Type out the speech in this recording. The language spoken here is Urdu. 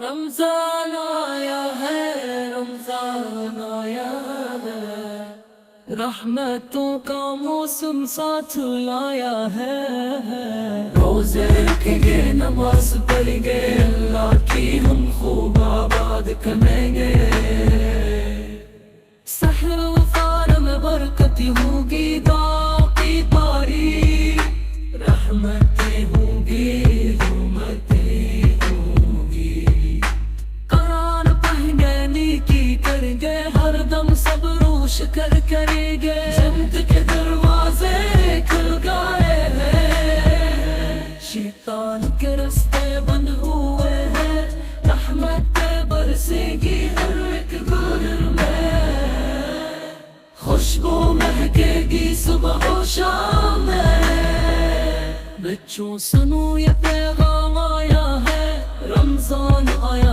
رمضان آیا ہے، رمضان آیا ہے، رحمتوں کا موسم ساتھ لایا ہے۔ روزے رکھیں گے، نماز پڑھیں گے، اللہ کی ہم خوب آباد کریں گے۔ سحر وفار میں برکت ہوگی، دعا کی باری، رحمتیں ہوں گی، رحمتیں ہوں گی۔ قرآن پڑھیں گے، نیکی کریں گے، ہر دم صبر و شکر کریں گے۔ جنت کے دروازے کھل گئے ہیں، شیطان کے رستے بند ہوئے ہیں، رحمتیں برسے گی ہر ایک گھر میں، خوشبو مہکے گی صبح و شام میں۔ بچوں سنو یہ پیغام آیا ہے، رمضان آیا